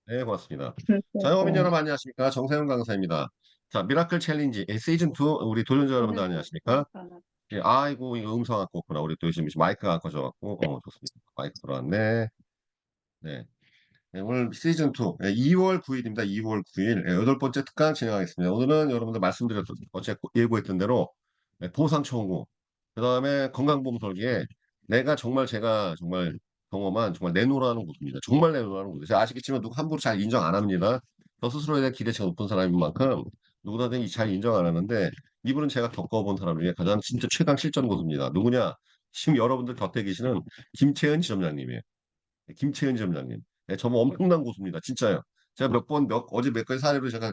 네, 고맙습니다. 자, 영업인 네. 여러분 안녕하십니까? 정세훈 강사입니다. 자, 미라클 챌린지 시즌 2 우리 도전자 여러분들 안녕하십니까? 예, 아이고 이거 음성 갖고 왔구나. 우리 또 지금 마이크가 안 꺼져갖고 좋습니다. 마이크 들어왔네. 네. 네, 오늘 시즌 2 2월 9일입니다. 2월 9일 여덟 번째 특강 진행하겠습니다. 오늘은 여러분들 말씀드렸던 어제 예고했던 대로 보상 청구, 그다음에 건강보험 설계에 내가 정말 제가 정말 경험한 정말 내노라는 곳입니다. 정말 내노라는 곳. 제가 아시겠지만 누구 함부로 잘 인정 안 합니다. 저 스스로에 대한 기대치가 높은 사람인 만큼 누구나든지 잘 인정 안 하는데 이분은 제가 겪어본 사람 중에 가장 진짜 최강 실전 고수입니다. 누구냐? 지금 여러분들 곁에 계시는 김채은 지점장님이에요. 김채은 지점장님. 네, 정말 엄청난 고수입니다. 진짜요. 제가 어제 몇 가지 사례로 제가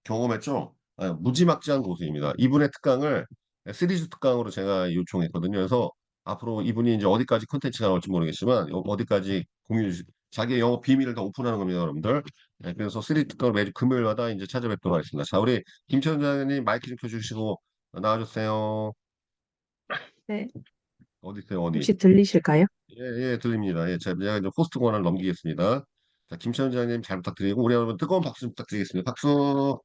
경험했죠. 무지막지한 고수입니다. 이분의 특강을 시리즈 특강으로 제가 요청했거든요. 그래서 앞으로 이분이 이제 어디까지 콘텐츠가 나올지 모르겠지만 어디까지 자기의 영업 비밀을 다 오픈하는 겁니다, 여러분들. 네, 그래서 시리즈 특강을 매주 금요일마다 이제 찾아뵙도록 하겠습니다. 자, 우리 김채은 장님 마이크 좀 켜주시고 나와주세요. 네. 어디 있어요, 어디? 혹시 들리실까요? 예, 예, 들립니다. 예, 제가 이제 호스트 권한을 넘기겠습니다. 자, 김채원 장님 잘 부탁드리고, 우리 여러분 뜨거운 박수 좀 부탁드리겠습니다. 박수!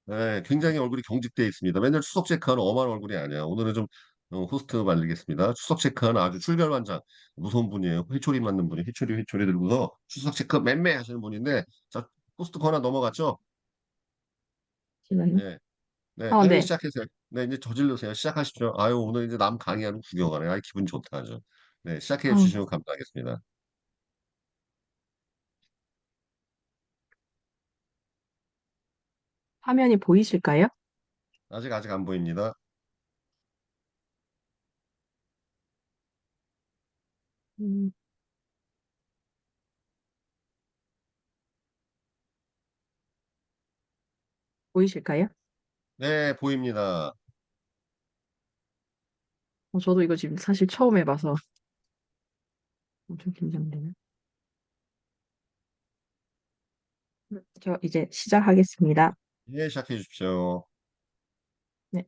네, 굉장히 얼굴이 경직되어 있습니다. 맨날 추석 체크하는 엄한 얼굴이 아니야. 오늘은 좀 호스트 말리겠습니다. 추석 체크하는 아주 출결반장, 무서운 분이에요. 회초리 맞는 분이, 회초리 들고서 추석 체크 맴매 하시는 분인데, 자, 호스트 권한 넘어갔죠? 잠시만요. 네, 네, 당연히 네. 시작하세요. 네, 이제 저질러세요. 시작하십시오. 아유, 오늘 이제 남 강의하는 구경하네. 아이, 기분 좋다, 아주. 네, 시작해 어, 주시면 감사하겠습니다. 화면이 보이실까요? 아직 안 보입니다. 음, 보이실까요? 네, 보입니다. 저도 이거 지금 사실 처음 해봐서 엄청 긴장되네. 저 이제 시작하겠습니다. 예, 시작해 주십시오. 네.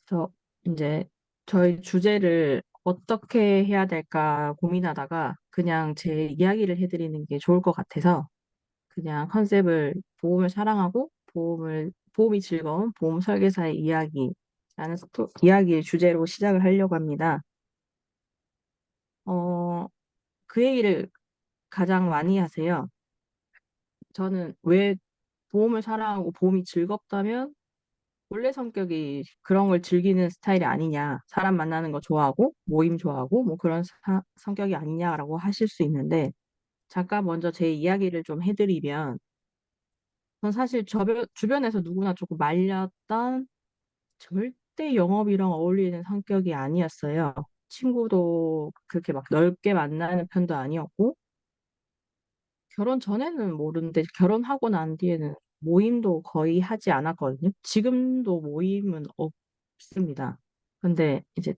저 이제 저희 주제를 어떻게 해야 될까 고민하다가 그냥 제 이야기를 해드리는 게 좋을 것 같아서 그냥 컨셉을 보험을 사랑하고 보험이 즐거운 보험 설계사의 이야기라는 이야기의 주제로 시작을 하려고 합니다. 어, 그 얘기를 가장 많이 하세요. 저는 왜 보험을 사랑하고 보험이 즐겁다면 원래 성격이 그런 걸 즐기는 스타일이 아니냐. 사람 만나는 거 좋아하고 모임 좋아하고 뭐 그런 성격이 아니냐라고 하실 수 있는데 잠깐 먼저 제 이야기를 좀 해드리면 전 사실 주변에서 누구나 조금 말렸던 절대 영업이랑 어울리는 성격이 아니었어요. 친구도 그렇게 막 넓게 만나는 편도 아니었고 결혼 전에는 모르는데 결혼하고 난 뒤에는 모임도 거의 하지 않았거든요. 지금도 모임은 없습니다. 근데 이제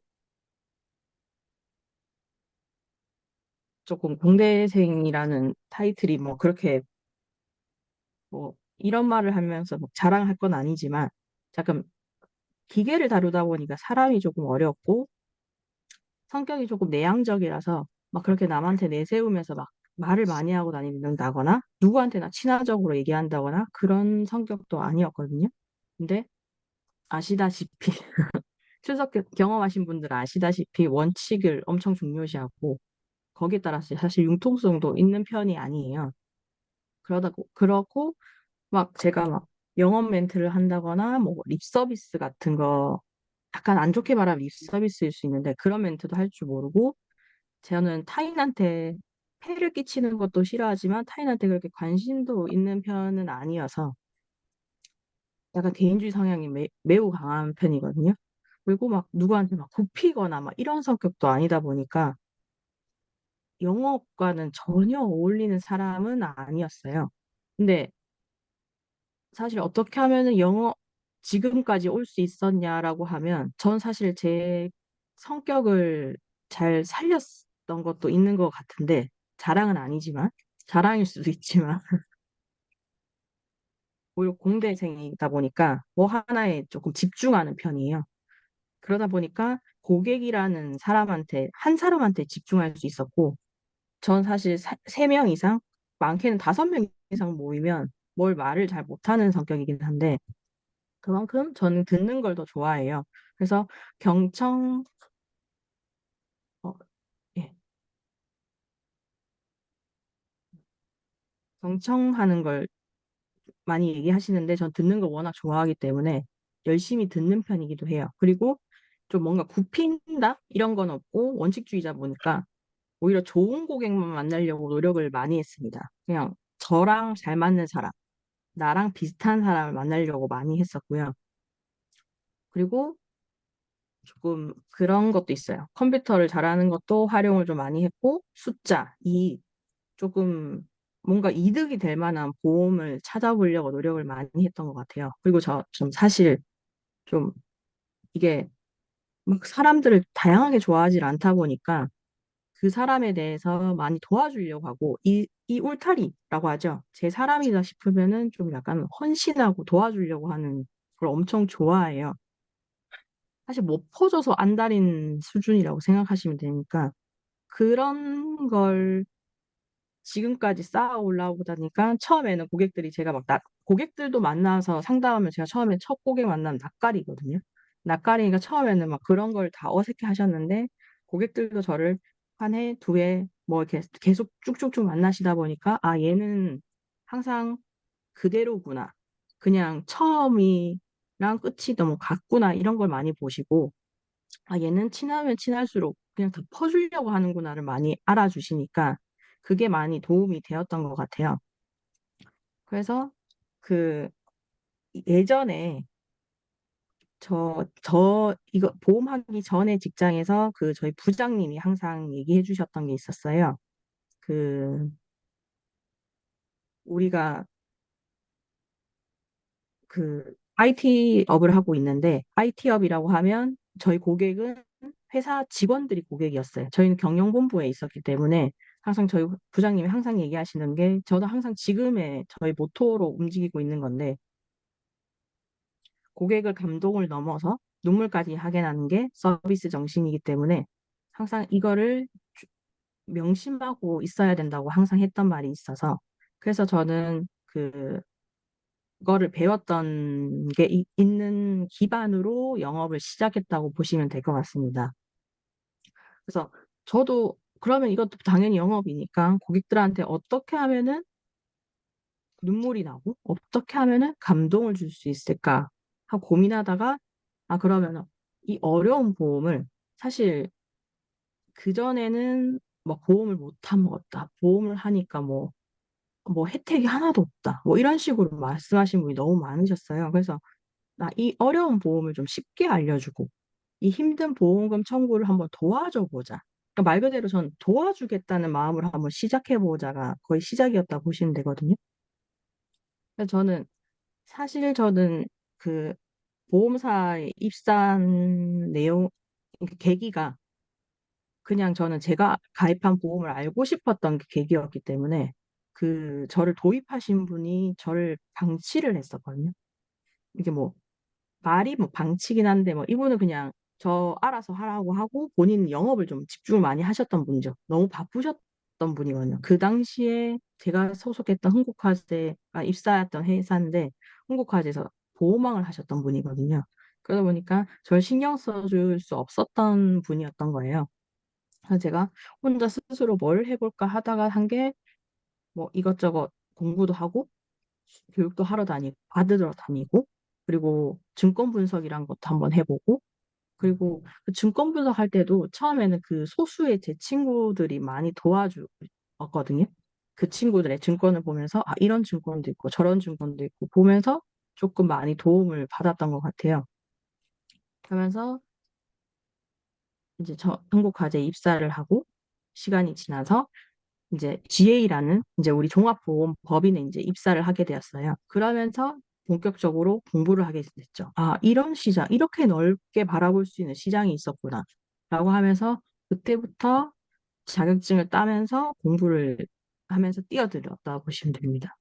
조금 공대생이라는 타이틀이 뭐 그렇게 뭐 이런 말을 하면서 막 자랑할 건 아니지만 잠깐 기계를 다루다 보니까 사람이 조금 어렵고 성격이 조금 내향적이라서 막 그렇게 남한테 내세우면서 막 말을 많이 하고 다닌다거나 누구한테나 친화적으로 얘기한다거나 그런 성격도 아니었거든요. 근데 아시다시피 출석 경험하신 분들 아시다시피 원칙을 엄청 중요시하고 거기에 따라서 사실 융통성도 있는 편이 아니에요. 그러고 막 제가 막 영업 멘트를 한다거나 뭐 립서비스 같은 거 약간 안 좋게 말하면 립서비스일 수 있는데 그런 멘트도 할 줄 모르고 저는 타인한테 폐를 끼치는 것도 싫어하지만 타인한테 그렇게 관심도 있는 편은 아니어서 약간 개인주의 성향이 매우 강한 편이거든요. 그리고 막 누구한테 막 굽히거나 막 이런 성격도 아니다 보니까 영업과는 전혀 어울리는 사람은 아니었어요. 근데 사실 어떻게 하면은 지금까지 올 수 있었냐라고 하면 전 사실 제 성격을 잘 살렸던 것도 있는 것 같은데 자랑은 아니지만 자랑일 수도 있지만 오히려 공대생이다 보니까 뭐 하나에 조금 집중하는 편이에요. 그러다 보니까 고객이라는 한 사람한테 집중할 수 있었고 전 사실 세 명 이상 많게는 5명 이상 모이면 뭘 말을 잘 못하는 성격이긴 한데 그만큼 저는 듣는 걸 더 좋아해요. 그래서 경청, 어, 예, 경청하는 걸 많이 얘기하시는데 전 듣는 걸 워낙 좋아하기 때문에 열심히 듣는 편이기도 해요. 그리고 좀 뭔가 굽힌다? 이런 건 없고 원칙주의자 보니까 오히려 좋은 고객만 만나려고 노력을 많이 했습니다. 그냥 저랑 잘 맞는 사람, 나랑 비슷한 사람을 만나려고 많이 했었고요. 그리고 조금 그런 것도 있어요. 컴퓨터를 잘하는 것도 활용을 좀 많이 했고, 숫자, 조금 뭔가 이득이 될 만한 보험을 찾아보려고 노력을 많이 했던 것 같아요. 그리고 저 좀 사실 좀 이게 막 사람들을 다양하게 좋아하지 않다 보니까 그 사람에 대해서 많이 도와주려고 하고, 이 울타리라고 하죠. 제 사람이다 싶으면은 좀 약간 헌신하고 도와주려고 하는 걸 엄청 좋아해요. 사실 못 퍼줘서 안달인 수준이라고 생각하시면 되니까 그런 걸 지금까지 쌓아 올라오다 보니까 처음에는 고객들이 제가 고객들도 만나서 상담하면 제가 처음에 첫 고객 만나면 낯가리거든요. 낯가리니까 처음에는 막 그런 걸 다 어색해 하셨는데 고객들도 저를 한 해, 2해 뭐 이렇게 계속 쭉쭉쭉 만나시다 보니까 아, 얘는 항상 그대로구나. 그냥 처음이랑 끝이 너무 같구나. 이런 걸 많이 보시고 아, 얘는 친하면 친할수록 그냥 더 퍼주려고 하는구나를 많이 알아주시니까 그게 많이 도움이 되었던 것 같아요. 그래서 그 예전에 이거 보험하기 전에 직장에서 그 저희 부장님이 항상 얘기해 주셨던 게 있었어요. 그 우리가 그 IT 업을 하고 있는데 IT 업이라고 하면 저희 고객은 회사 직원들이 고객이었어요. 저희는 경영본부에 있었기 때문에 항상 저희 부장님이 항상 얘기하시는 게 저도 항상 지금의 저희 모토로 움직이고 있는 건데 고객을 감동을 넘어서 눈물까지 하게 하는 게 서비스 정신이기 때문에 항상 이거를 명심하고 있어야 된다고 항상 했던 말이 있어서 그래서 저는 그거를 배웠던 게 있는 기반으로 영업을 시작했다고 보시면 될 것 같습니다. 그래서 저도 그러면 이것도 당연히 영업이니까 고객들한테 어떻게 하면은 눈물이 나고 어떻게 하면은 감동을 줄 수 있을까 하고 고민하다가 아 그러면은 이 어려운 보험을 사실 그전에는 뭐 보험을 못 타먹었다. 보험을 하니까 뭐 혜택이 하나도 없다. 뭐 이런 식으로 말씀하신 분이 너무 많으셨어요. 그래서 나 이 어려운 보험을 좀 쉽게 알려주고 이 힘든 보험금 청구를 한번 도와줘 보자. 그러니까 말 그대로 전 도와주겠다는 마음으로 한번 시작해 보자가 거의 시작이었다 보시면 되거든요. 그래서 사실 저는 그 보험사에 입사한 계기가 그냥 저는 제가 가입한 보험을 알고 싶었던 게 계기였기 때문에 저를 도입하신 분이 저를 방치를 했었거든요. 이게 뭐 말이 뭐 방치긴 한데 뭐 이분은 그냥 저 알아서 하라고 하고 본인 영업을 좀 집중을 많이 하셨던 분이죠. 너무 바쁘셨던 분이거든요. 그 당시에 제가 소속했던 흥국화재가 입사했던 회사인데 흥국화재에서 보호망을 하셨던 분이거든요. 그러다 보니까 절 신경 써줄 수 없었던 분이었던 거예요. 그래서 제가 혼자 스스로 뭘 해볼까 하다가 한 게 뭐 이것저것 공부도 하고 교육도 하러 다니고 받으러 다니고 그리고 증권 분석이란 것도 한번 해보고 그리고 그 증권 분석할 때도 처음에는 그 소수의 제 친구들이 많이 도와주었거든요. 그 친구들의 증권을 보면서 아 이런 증권도 있고 저런 증권도 있고 보면서 조금 많이 도움을 받았던 것 같아요. 그러면서 이제 저 한국화재 입사를 하고 시간이 지나서 이제 GA라는 이제 우리 종합보험법인에 이제 입사를 하게 되었어요. 그러면서 본격적으로 공부를 하게 됐죠. 아, 이런 시장, 이렇게 넓게 바라볼 수 있는 시장이 있었구나. 라고 하면서 그때부터 자격증을 따면서 공부를 하면서 뛰어들었다 보시면 됩니다.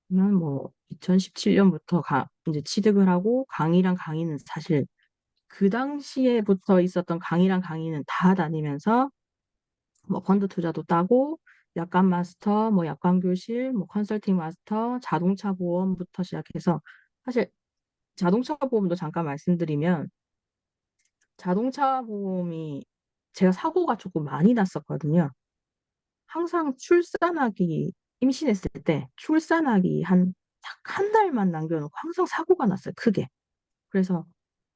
그러면 뭐 2017년부터 이제 취득을 하고 강의랑 강의는 사실 그 당시에부터 있었던 강의랑 강의는 다 다니면서 뭐 펀드 투자도 따고 약관 마스터, 뭐 약관 교실, 뭐 컨설팅 마스터, 자동차 보험부터 시작해서 사실 자동차 보험도 잠깐 말씀드리면 자동차 보험이 제가 사고가 조금 많이 났었거든요. 항상 출산하기 임신했을 때 출산하기 딱 한 달만 남겨놓고 항상 사고가 났어요. 크게. 그래서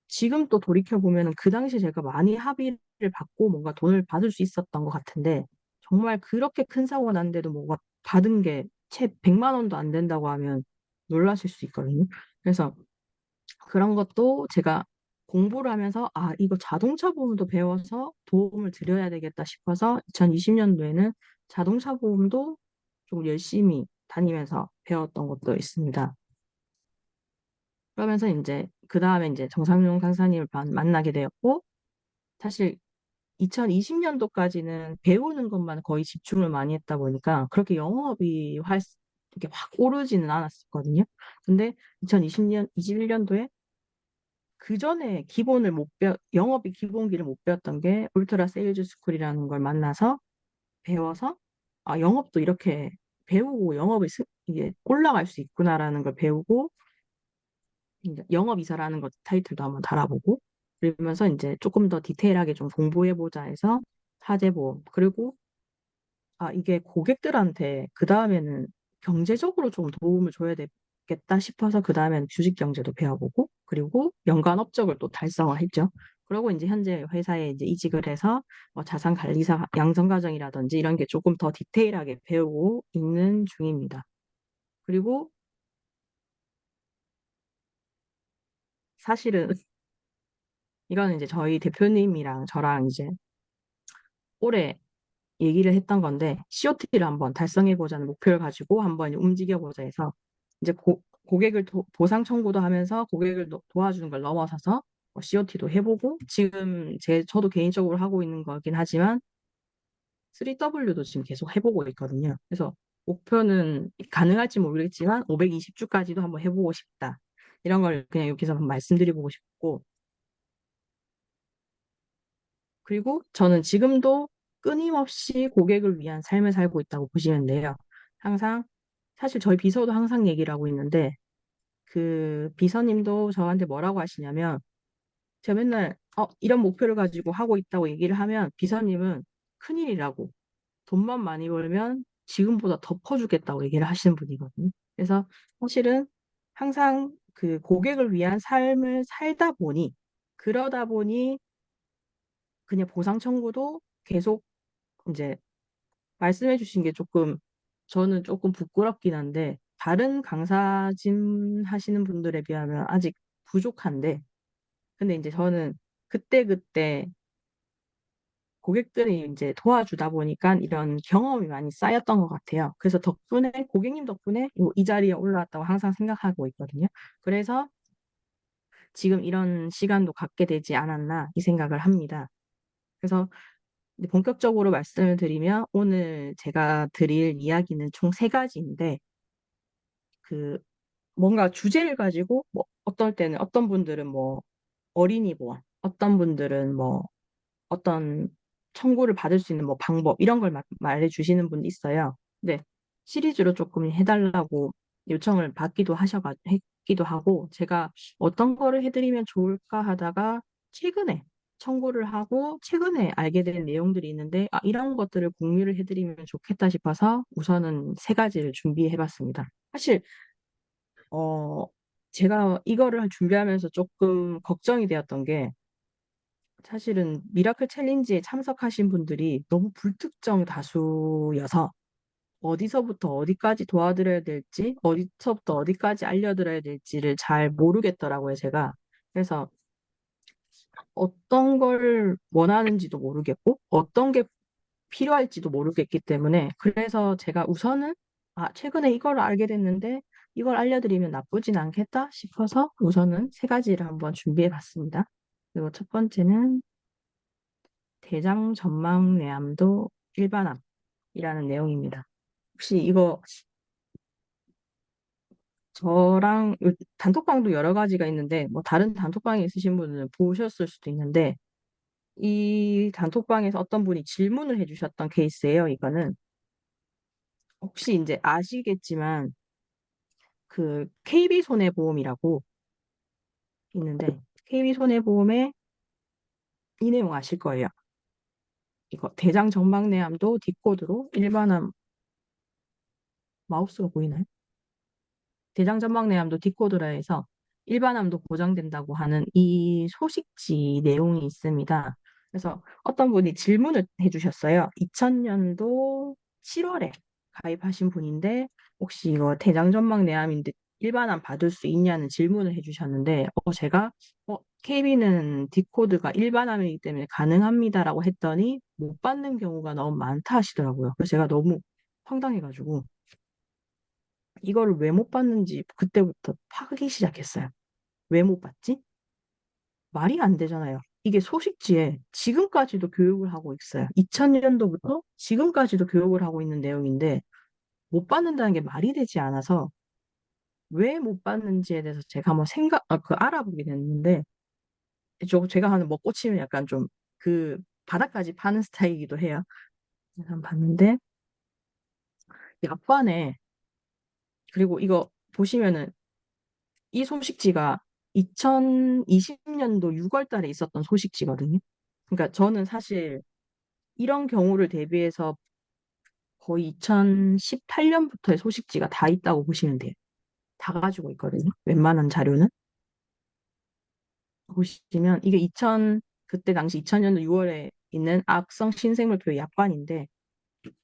지금 또 돌이켜 보면은 그 당시에 제가 많이 합의를 받고 뭔가 돈을 받을 수 있었던 것 같은데 정말 그렇게 큰 사고가 났는데도 뭔가 받은 게 채 100만 원도 안 된다고 하면 놀라실 수 있거든요. 그래서 그런 것도 제가 공부를 하면서 아, 이거 자동차 보험도 배워서 도움을 드려야 되겠다 싶어서 2020년도에는 자동차 보험도 좀 열심히 다니면서 배웠던 것도 있습니다. 그러면서 이제 그 다음에 이제 정상용 강사님을 만나게 되었고 사실 2020년도까지는 배우는 것만 거의 집중을 많이 했다 보니까 그렇게 영업이 이렇게 확 오르지는 않았었거든요. 근데 21년도에 그 전에 영업이 기본기를 못 배웠던 게 울트라 세일즈 스쿨이라는 걸 만나서 배워서 아, 영업도 이렇게 배우고 이게 올라갈 수 있구나라는 걸 배우고 이제 영업이사라는 것 타이틀도 한번 달아보고 그러면서 이제 조금 더 디테일하게 좀 공부해보자 해서 사제보험 그리고 아 이게 고객들한테 그 다음에는 경제적으로 좀 도움을 줘야 되겠다 싶어서 그 다음에는 주식 경제도 배워보고 그리고 연간 업적을 또 달성을 했죠. 그리고 이제 현재 회사에 이제 이직을 해서 뭐 자산 관리사 양성 과정이라든지 이런 게 조금 더 디테일하게 배우고 있는 중입니다. 그리고 사실은 이거는 이제 저희 대표님이랑 저랑 이제 올해 얘기를 했던 건데 COT를 한번 달성해 보자는 목표를 가지고 한번 움직여 보자 해서 이제 고객을 보상 청구도 하면서 고객을 도와주는 걸 넘어서서 COT도 해보고 지금 저도 개인적으로 하고 있는 거긴 하지만 3W도 지금 계속 해보고 있거든요. 그래서 목표는 가능할지 모르겠지만 520주까지도 한번 해보고 싶다. 이런 걸 그냥 여기서 한번 말씀드리고 싶고 그리고 저는 지금도 끊임없이 고객을 위한 삶을 살고 있다고 보시면 돼요. 항상, 사실 저희 비서도 항상 얘기를 하고 있는데, 그 비서님도 저한테 뭐라고 하시냐면, 제가 맨날, 이런 목표를 가지고 하고 있다고 얘기를 하면, 비서님은 큰일이라고, 돈만 많이 벌면 지금보다 더 퍼주겠다고 얘기를 하시는 분이거든요. 그래서 사실은 항상 그 고객을 위한 삶을 살다 보니, 그러다 보니 그냥 보상 청구도 계속 이제 말씀해 주신 게 저는 조금 부끄럽긴 한데, 다른 강사진 하시는 분들에 비하면 아직 부족한데, 근데 이제 저는 그때그때 고객들이 이제 도와주다 보니까 이런 경험이 많이 쌓였던 것 같아요. 그래서 고객님 덕분에 이 자리에 올라왔다고 항상 생각하고 있거든요. 그래서 지금 이런 시간도 갖게 되지 않았나 이 생각을 합니다. 그래서 이제 본격적으로 말씀을 드리면 오늘 제가 드릴 이야기는 총 세 가지인데 그 뭔가 주제를 가지고 뭐 어떨 때는 어떤 분들은 뭐 어린이 보험, 어떤 분들은 뭐 어떤 청구를 받을 수 있는 뭐 방법 이런 걸 말해 주시는 분도 있어요. 근데 시리즈로 조금 해달라고 요청을 했기도 하고 제가 어떤 거를 해드리면 좋을까 하다가 최근에 청구를 하고 최근에 알게 된 내용들이 있는데 아, 이런 것들을 공유를 해드리면 좋겠다 싶어서 우선은 세 가지를 준비해봤습니다. 사실 어 제가 이거를 준비하면서 조금 걱정이 되었던 게 사실은 미라클 챌린지에 참석하신 분들이 너무 불특정 다수여서 어디서부터 어디까지 도와드려야 될지, 어디서부터 어디까지 알려드려야 될지를 잘 모르겠더라고요, 제가. 그래서 어떤 걸 원하는지도 모르겠고, 어떤 게 필요할지도 모르겠기 때문에, 그래서 제가 우선은, 아, 최근에 이걸 알게 됐는데, 이걸 알려드리면 나쁘진 않겠다 싶어서 우선은 세 가지를 한번 준비해 봤습니다. 그리고 첫 번째는 대장 전망내암도 일반암이라는 내용입니다. 혹시 이거 단톡방도 여러 가지가 있는데 뭐 다른 단톡방에 있으신 분은 보셨을 수도 있는데 이 단톡방에서 어떤 분이 질문을 해주셨던 케이스예요. 이거는 혹시 이제 아시겠지만 그 KB손해보험이라고 있는데 KB손해보험에 이 내용 아실 거예요. 이거 대장 정막내암도 뒷코드로 일반암 마우스가 보이나요? 대장 정막내암도 뒷코드라 해서 일반암도 보장된다고 하는 이 소식지 내용이 있습니다. 그래서 어떤 분이 질문을 해주셨어요. 2000년도 7월에 가입하신 분인데 혹시 이거 대장 정막내암인데 일반암 받을 수 있냐는 질문을 해주셨는데 제가 KB는 뒷코드가 일반암이기 때문에 가능합니다라고 했더니 못 받는 경우가 너무 많다 하시더라고요. 그래서 제가 너무 황당해가지고 이거를 왜 못 받는지 그때부터 파기 시작했어요. 왜 못 받지? 말이 안 되잖아요. 이게 소식지에 지금까지도 교육을 하고 있어요. 2000년도부터 지금까지도 교육을 하고 있는 내용인데 못 받는다는 게 말이 되지 않아서 왜 못 받는지에 대해서 제가 한번 알아보게 됐는데 제가 하는 뭐 꽂히면 약간 좀 그 바닥까지 파는 스타일이기도 해요. 그래서 한번 봤는데 약관에 그리고 이거 보시면은 이 소식지가 2020년도 6월 달에 있었던 소식지거든요. 그러니까 저는 사실 이런 경우를 대비해서 거의 2018년부터의 소식지가 다 있다고 보시면 돼요. 다 가지고 있거든요. 웬만한 자료는. 보시면 이게 그때 당시 2000년도 6월에 있는 악성 신생물 표의 약관인데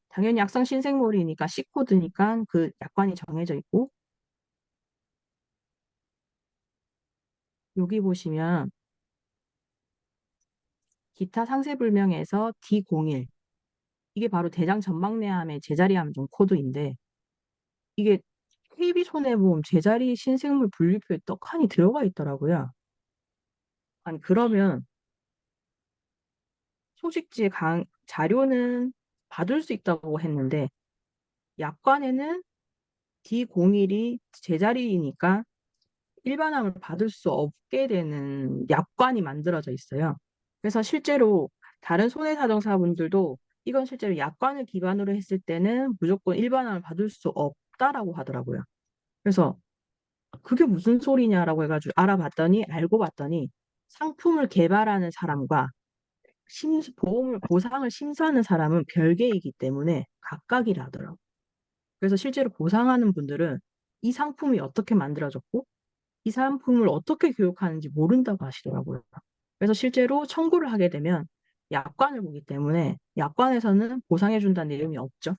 당연히 악성 신생물이니까 C코드니까 그 약관이 정해져 있고 여기 보시면 기타 상세불명에서 D01 이게 바로 대장 전막내암의 제자리암 종 코드인데 이게 KB손해보험 제자리 신생물 분류표에 떡하니 들어가 있더라고요. 아니 그러면 소식지의 자료는 받을 수 있다고 했는데 약관에는 D01이 제자리이니까 일반암을 받을 수 없게 되는 약관이 만들어져 있어요. 그래서 실제로 다른 손해사정사분들도 이건 실제로 약관을 기반으로 했을 때는 무조건 일반암을 받을 수 없다라고 하더라고요. 그래서 그게 무슨 소리냐라고 해가지고 알고 봤더니 상품을 개발하는 사람과 보상을 심사하는 사람은 별개이기 때문에 각각이라더라고요. 그래서 실제로 보상하는 분들은 이 상품이 어떻게 만들어졌고 이 상품을 어떻게 교육하는지 모른다고 하시더라고요. 그래서 실제로 청구를 하게 되면 약관을 보기 때문에 약관에서는 보상해준다는 내용이 없죠.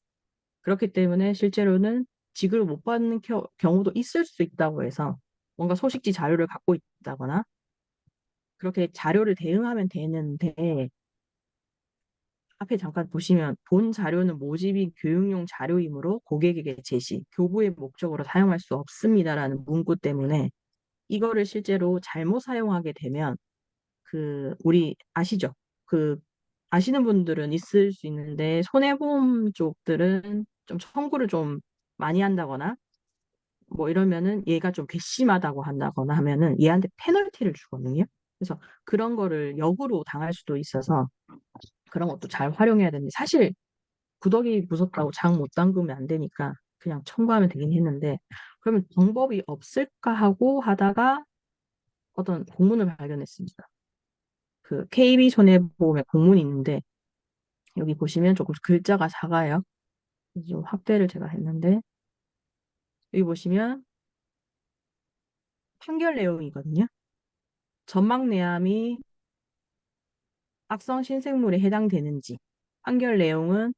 그렇기 때문에 실제로는 지급을 못 받는 경우도 있을 수 있다고 해서 뭔가 소식지 자료를 갖고 있다거나 그렇게 자료를 대응하면 되는데 앞에 잠깐 보시면 본 자료는 모집이 교육용 자료이므로 고객에게 제시, 교부의 목적으로 사용할 수 없습니다라는 문구 때문에 이거를 실제로 잘못 사용하게 되면 우리 아시죠? 아시는 분들은 있을 수 있는데 손해보험 쪽들은 좀 청구를 좀 많이 한다거나 뭐 이러면은 얘가 좀 괘씸하다고 한다거나 하면은 얘한테 페널티를 주거든요. 그래서 그런 거를 역으로 당할 수도 있어서 그런 것도 잘 활용해야 되는데 사실 구더기 무섭다고 장 못 담그면 안 되니까 그냥 청구하면 되긴 했는데 그러면 방법이 없을까 하고 하다가 어떤 공문을 발견했습니다. 그 KB손해보험의 공문이 있는데 여기 보시면 조금 글자가 작아요. 좀 확대를 제가 했는데 여기 보시면 판결 내용이거든요. 전막내암이 악성 신생물에 해당되는지 판결 내용은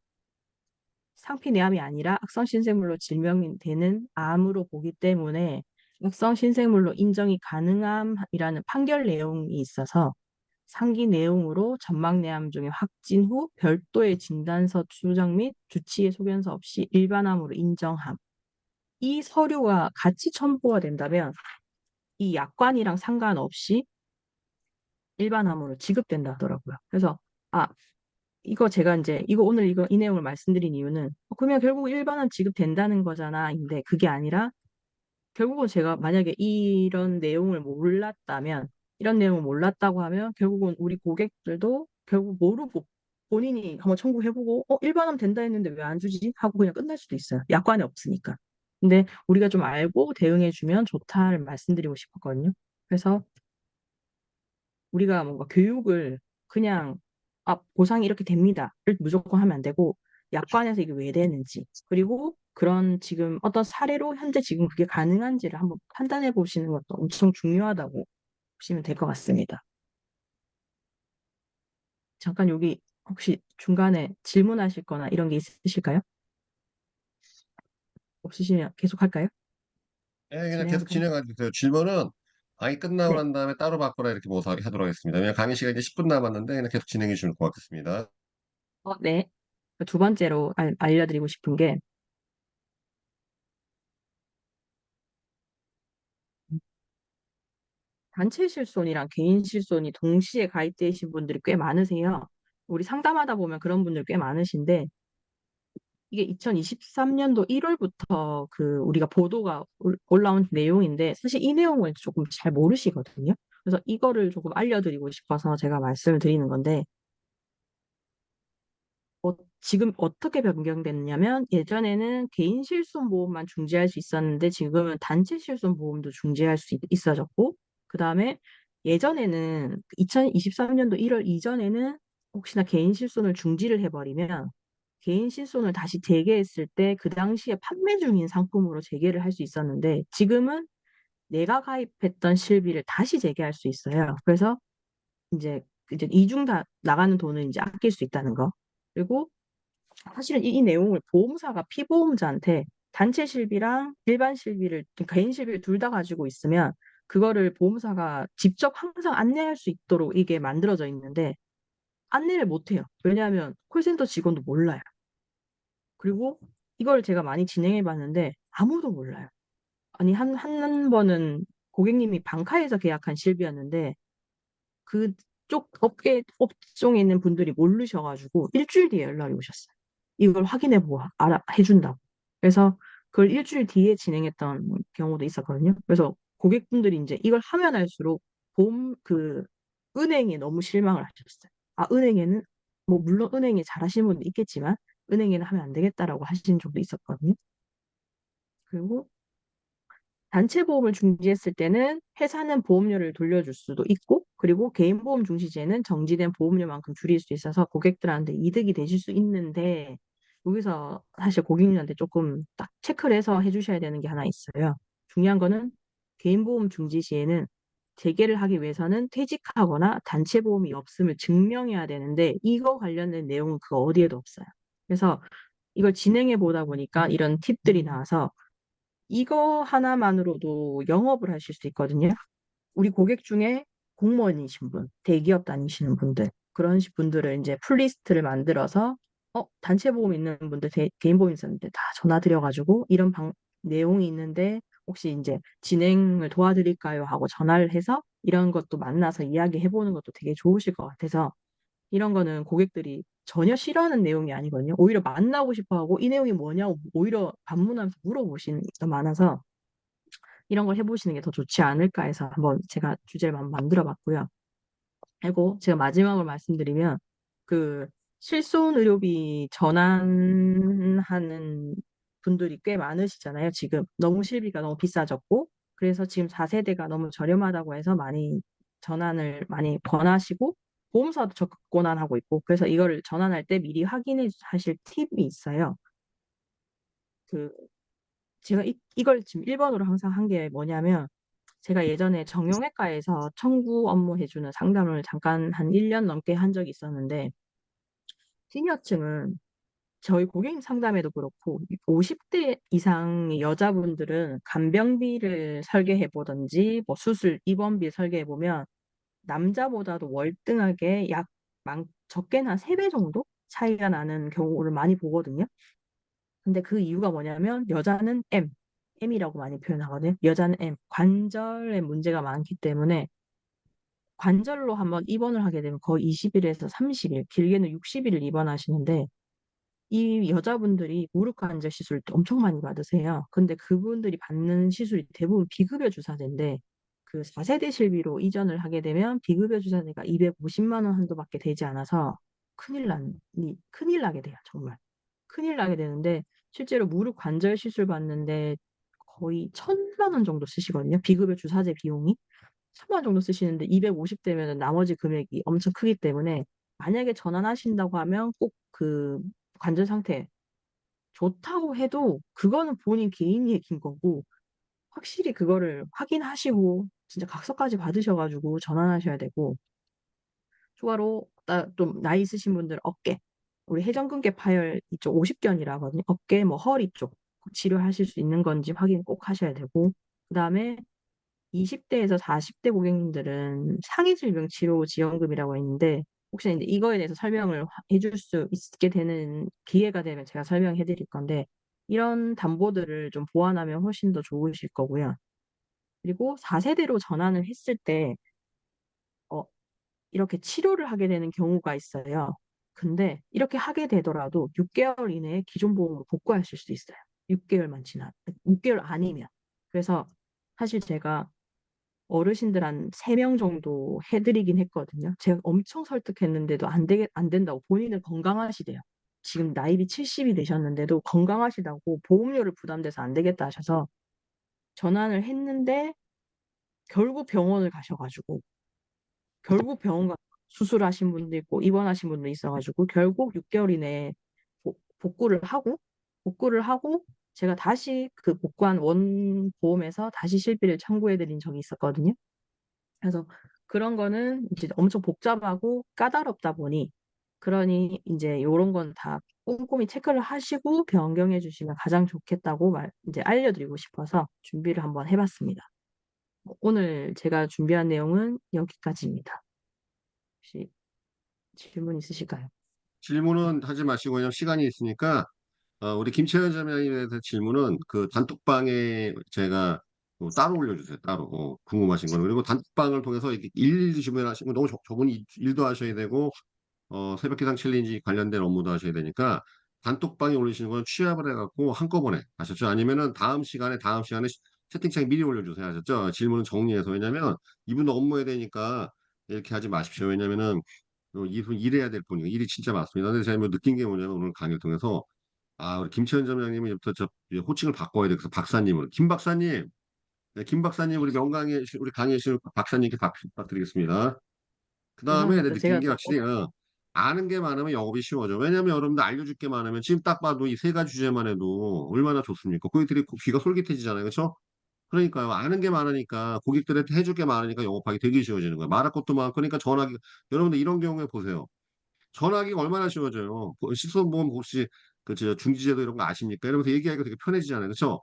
상피내암이 아니라 악성 신생물로 질명되는 암으로 보기 때문에 악성 신생물로 인정이 가능함이라는 판결 내용이 있어서 상기 내용으로 전막내암 중에 확진 후 별도의 진단서 수정 및 주치의 소견서 없이 일반암으로 인정함. 이 서류가 같이 첨부가 된다면 이 약관이랑 상관없이 일반암으로 지급된다 하더라고요. 그래서 이거 제가 이제 오늘 이 내용을 말씀드린 이유는 그러면 결국 일반암 지급된다는 거잖아. 근데 그게 아니라 결국은 제가 만약에 이런 내용을 몰랐다고 하면 결국은 우리 고객들도 결국 모르고 본인이 한번 청구해보고 일반하면 된다 했는데 왜 안 주지? 하고 그냥 끝날 수도 있어요. 약관에 없으니까. 근데 우리가 좀 알고 대응해주면 좋다를 말씀드리고 싶었거든요. 그래서 우리가 뭔가 교육을 그냥 보상이 이렇게 됩니다를 무조건 하면 안 되고 약관에서 이게 왜 되는지 그리고 그런 지금 어떤 사례로 현재 지금 그게 가능한지를 한번 판단해 보시는 것도 엄청 중요하다고 보시면 될 것 같습니다. 잠깐 여기 혹시 중간에 질문하실 거나 이런 게 있으실까요? 없으시면 계속 할까요? 예, 그냥 계속 진행할까요? 진행해 주세요. 질문은 강의 끝나고 네. 난 다음에 따로 받거나 이렇게 뭐 하도록 하겠습니다. 왜냐면 강의 시간이 이제 10분 남았는데 그냥 계속 진행해 주시면 고맙겠습니다. 네. 두 번째로 알려드리고 싶은 게 단체 실손이랑 개인 실손이 동시에 가입되신 분들이 꽤 많으세요. 우리 상담하다 보면 그런 분들 꽤 많으신데 이게 2023년도 1월부터 그 우리가 보도가 올라온 내용인데 사실 이 내용을 조금 잘 모르시거든요. 그래서 이거를 조금 알려드리고 싶어서 제가 말씀을 드리는 건데 지금 어떻게 변경됐냐면 예전에는 개인 실손보험만 중지할 수 있었는데 지금은 단체 실손보험도 중지할 수 있어졌고 그다음에 예전에는 2023년도 1월 이전에는 혹시나 개인 실손을 중지를 해버리면 개인 실손을 다시 재개했을 때 그 당시에 판매 중인 상품으로 재개를 할 수 있었는데 지금은 내가 가입했던 실비를 다시 재개할 수 있어요. 그래서 이제 이중 다 나가는 돈을 이제 아낄 수 있다는 거. 그리고 사실은 이 내용을 보험사가 피보험자한테 단체 실비랑 일반 실비를 개인 실비를 둘 다 가지고 있으면 그거를 보험사가 직접 항상 안내할 수 있도록 이게 만들어져 있는데 안내를 못 해요. 왜냐하면 콜센터 직원도 몰라요. 그리고 이걸 제가 많이 진행해 봤는데 아무도 몰라요. 아니 한 번은 고객님이 방카에서 계약한 실비였는데 그쪽 업종에 있는 분들이 모르셔가지고 일주일 뒤에 연락이 오셨어요. 이걸 확인해 보고 해준다고. 그래서 그걸 일주일 뒤에 진행했던 경우도 있었거든요. 그래서 고객분들이 이제 이걸 하면 할수록 은행에 너무 실망을 하셨어요. 은행에는 뭐 물론 은행에 잘하시는 분도 있겠지만 은행에는 하면 안 되겠다라고 하시는 적도 있었거든요. 그리고 단체 보험을 중지했을 때는 회사는 보험료를 돌려줄 수도 있고, 그리고 개인 보험 중시제는 정지된 보험료만큼 줄일 수 있어서 고객들한테 이득이 되실 수 있는데, 여기서 사실 고객님한테 조금 딱 체크를 해서 해주셔야 되는 게 하나 있어요. 중요한 거는 개인 보험 중지 시에는 재개를 하기 위해서는 퇴직하거나 단체 보험이 없음을 증명해야 되는데, 이거 관련된 내용은 그 어디에도 없어요. 그래서 이걸 진행해 보다 보니까 이런 팁들이 나와서 이거 하나만으로도 영업을 하실 수 있거든요. 우리 고객 중에 공무원이신 분, 대기업 다니시는 분들, 그런 분들을 이제 풀리스트를 만들어서 단체 보험 있는 분들, 개인 보험 있는 분들 다 전화 드려가지고 이런 내용이 있는데 혹시 이제 진행을 도와드릴까요? 하고 전화를 해서 이런 것도 만나서 이야기해 보는 것도 되게 좋으실 것 같아서 이런 거는 고객들이 전혀 싫어하는 내용이 아니거든요. 오히려 만나고 싶어 하고 이 내용이 뭐냐고 오히려 반문하면서 물어보시는 게 더 많아서 이런 걸 해보시는 게 더 좋지 않을까 해서 한번 제가 주제를 한번 만들어 봤고요. 그리고 제가 마지막으로 말씀드리면 그 실손 의료비 전환하는 분들이 꽤 많으시잖아요. 지금 너무 실비가 너무 비싸졌고 그래서 지금 4세대가 너무 저렴하다고 해서 많이 전환을 많이 권하시고 보험사도 적극 권한하고 있고 그래서 이거를 전환할 때 미리 확인해 하실 팁이 있어요. 그 제가 이걸 지금 1번으로 항상 한 게 뭐냐면 제가 예전에 정형외과에서 청구 업무 해주는 상담을 잠깐 한 1년 넘게 한 적이 있었는데 시니어층은 저희 고객님 상담에도 그렇고 50대 이상의 여자분들은 간병비를 설계해 보든지 뭐 수술 입원비 설계해 보면 남자보다도 월등하게 적게는 한 3배 정도 차이가 나는 경우를 많이 보거든요. 근데 그 이유가 뭐냐면 여자는 M이라고 많이 표현하거든요. 여자는 관절에 문제가 많기 때문에 관절로 한번 입원을 하게 되면 거의 20일에서 30일, 길게는 60일을 입원하시는데 이 여자분들이 무릎 관절 시술을 엄청 많이 받으세요. 근데 그분들이 받는 시술이 대부분 비급여 주사제인데 그 4세대 실비로 이전을 하게 되면 비급여 주사제가 250만 원 한도밖에 되지 않아서 큰일 나게 돼요, 정말. 큰일 나게 되는데, 실제로 무릎 관절 시술 받는데 거의 1,000만 원 정도 쓰시거든요. 비급여 주사제 비용이. 1,000만 원 정도 쓰시는데 250 되면은 나머지 금액이 엄청 크기 때문에 만약에 전환하신다고 하면 꼭 그 관절 상태 좋다고 해도 그거는 본인 개인 얘기인 거고 확실히 그거를 확인하시고 진짜 각서까지 받으셔가지고 전환하셔야 되고 추가로 좀 나이 있으신 분들 어깨 우리 회전근개 파열 이쪽 50견이라 하거든요. 어깨 뭐 허리 쪽 치료하실 수 있는 건지 확인 꼭 하셔야 되고 그다음에 20대에서 40대 고객님들은 상해질병치료지원금이라고 있는데 혹시 이제 이거에 대해서 설명을 해줄 수 있게 되는 기회가 되면 제가 설명해 드릴 건데 이런 담보들을 좀 보완하면 훨씬 더 좋으실 거고요. 그리고 4세대로 전환을 했을 때 어, 이렇게 치료를 하게 되는 경우가 있어요. 근데 이렇게 하게 되더라도 6개월 이내에 기존 보험으로 복구하실 수 있어요. 6개월 아니면. 그래서 사실 제가 어르신들 한 3명 정도 해드리긴 했거든요. 제가 엄청 설득했는데도 안 된다고 본인은 건강하시대요. 지금 나이비 70이 되셨는데도 건강하시다고 보험료를 부담돼서 안 되겠다 하셔서 전환을 했는데 결국 병원을 가셔가지고 결국 병원 가 수술하신 분도 있고 입원하신 분도 있어가지고 결국 6개월 이내에 복구를 하고 제가 다시 그 복구한 원 보험에서 다시 실비를 청구해드린 적이 있었거든요. 그래서 그런 거는 이제 엄청 복잡하고 까다롭다 보니 그러니 이제 요런 건 다 꼼꼼히 체크를 하시고 변경해 주시면 가장 좋겠다고 이제 알려드리고 싶어서 준비를 한번 해봤습니다. 오늘 제가 준비한 내용은 여기까지입니다. 혹시 질문 있으실까요? 질문은 하지 마시고 그냥 시간이 있으니까 우리 김채연 점장님에 대해서 질문은 그 단톡방에 제가 따로 올려주세요. 따로 궁금하신 거는 그리고 단톡방을 통해서 이렇게 일일이 질문하시면 너무 저분이 일도 하셔야 되고 새벽 기상 챌린지 관련된 업무도 하셔야 되니까 단톡방에 올리시는 건 취합을 해갖고 한꺼번에 아셨죠? 아니면은 다음 시간에 채팅창에 미리 올려주세요. 아셨죠? 질문은 정리해서 왜냐면 이분 업무해야 되니까 이렇게 하지 마십시오. 왜냐면은 이분 일해야 될 분이에요. 일이 진짜 많습니다. 근데 제가 뭐 느낀 게 뭐냐면 오늘 강의를 통해서 우리 김채연 점장님이 이제부터 이제 호칭을 바꿔야 돼. 그래서 박사님으로. 김 박사님, 네, 김 박사님, 우리 강의에 실 박사님께 부탁드리겠습니다. 그 다음에 내가 감사합니다. 느낀 제가 게 또 확실히, 아는 게 많으면 영업이 쉬워져. 왜냐면 여러분들 알려줄 게 많으면 지금 딱 봐도 이 세 가지 주제만 해도 얼마나 좋습니까? 고객들이 귀가 솔깃해지잖아요. 그렇죠? 그러니까요. 아는 게 많으니까 고객들한테 해줄 게 많으니까 영업하기 되게 쉬워지는 거예요. 말할 것도 많고 그러니까 여러분들 이런 경우에 보세요. 전화하기가 얼마나 쉬워져요. 실손보험 혹시 저 중지제도 이런 거 아십니까? 이러면서 얘기하기가 되게 편해지잖아요. 그렇죠?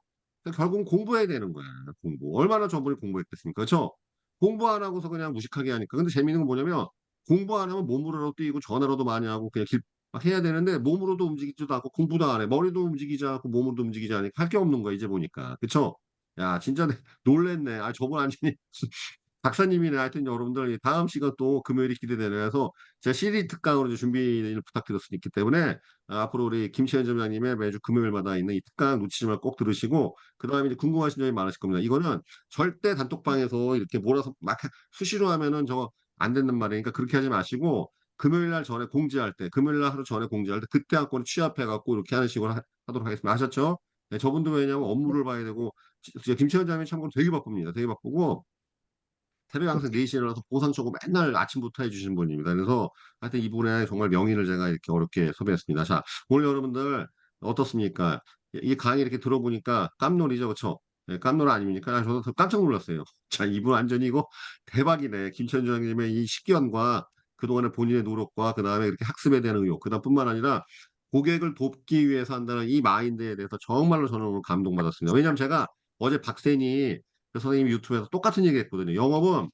결국은 공부해야 되는 거야. 공부. 얼마나 저번에 공부했겠습니까? 그렇죠? 공부 안 하고서 그냥 무식하게 하니까. 근데 재미있는 건 뭐냐면 공부 안 하면 몸으로도 뛰고 전화로도 많이 하고 그냥 막 해야 되는데 몸으로도 움직이지도 않고 공부도 안 해. 머리도 움직이지 않고 몸으로도 움직이지 않으니까 할 게 없는 거야. 이제 보니까. 그렇죠? 야, 진짜 놀랬네. 저분 완전히 박사님이네. 하여튼 여러분들 다음 시간 또 금요일이 기대되네요. 그래서 제가 CD 특강으로 이제 준비를 부탁드렸기 때문에 앞으로 우리 김시현 점장님의 매주 금요일마다 있는 이 특강 놓치지 말고 꼭 들으시고 그다음에 이제 궁금하신 점이 많으실 겁니다. 이거는 절대 단톡방에서 이렇게 몰아서 막 수시로 하면은 저거 안 된단 말이에요. 그러니까 그렇게 하지 마시고 금요일 날 전에 공지할 때, 금요일 날 하루 전에 공지할 때 그때 한 건을 취합해 갖고 이렇게 하는 식으로 하도록 하겠습니다. 아셨죠? 네, 저분도 왜냐면 네, 업무를 봐야 되고 김시현 점장님 참고로 되게 바쁩니다. 되게 바쁘고 새벽에 네, 항상 4시에 일어나서 보상 초고 맨날 아침부터 해주신 분입니다. 그래서 하여튼 이분의 정말 명의를 제가 이렇게 어렵게 섭외했습니다. 자, 오늘 여러분들 어떻습니까? 이 강의 이렇게 들어보니까 깜놀이죠, 그쵸? 네, 깜놀 아닙니까? 저도 깜짝 놀랐어요. 자, 이분 완전히 이거 대박이네. 김천 주장님의 이 식견과 그동안의 본인의 노력과 그 다음에 이렇게 학습에 대한 의욕, 그 다음 뿐만 아니라 고객을 돕기 위해서 한다는 이 마인드에 대해서 정말로 저는 오늘 감동받았습니다. 왜냐하면 제가 어제 박세니 그 선생님이 유튜브에서 똑같은 얘기 했거든요. 영업은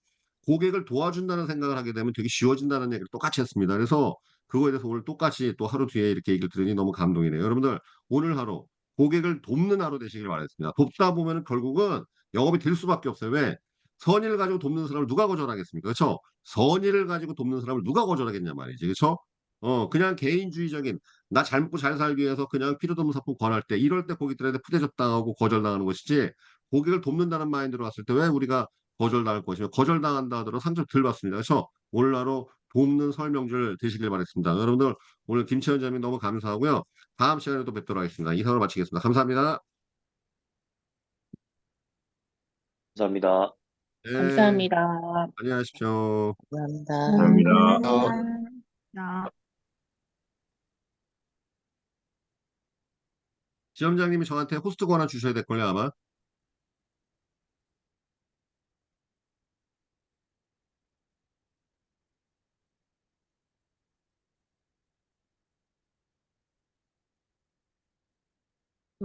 고객을 도와준다는 생각을 하게 되면 되게 쉬워진다는 얘기를 똑같이 했습니다. 그래서 그거에 대해서 오늘 똑같이 또 하루 뒤에 이렇게 얘기를 들으니 너무 감동이네요. 여러분들 오늘 하루 고객을 돕는 하루 되시길 바라겠습니다. 돕다 보면 결국은 영업이 될 수밖에 없어요. 왜? 선의를 가지고 돕는 사람을 누가 거절하겠습니까? 그렇죠? 선의를 가지고 돕는 사람을 누가 거절하겠냐 말이지. 그렇죠? 그냥 개인주의적인 나 잘 먹고 잘 살기 위해서 그냥 필요도 없는 상품 권할 때 이럴 때 고객들한테 푸대접당하고 거절당하는 것이지 고객을 돕는다는 마인드로 왔을 때 왜 우리가 거절당할 것이며 거절당한다 하더라도 상처 덜 받습니다. 그렇죠? 오늘 하루 돕는 설명줄 되시길 바라겠습니다. 여러분들 오늘 김채원 점이 너무 감사하고요. 다음 시간에 또 뵙도록 하겠습니다. 이상으로 마치겠습니다. 감사합니다. 감사합니다. 네, 감사합니다. 안녕하십시오. 감사합니다. 야. 지점장님이 저한테 호스트 권한 주셔야 될걸요, 아마.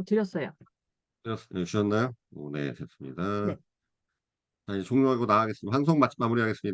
드렸어요. 주셨나요? 네, 됐습니다. 네. 자, 이제 종료하고 나가겠습니다. 방송 마무리하겠습니다.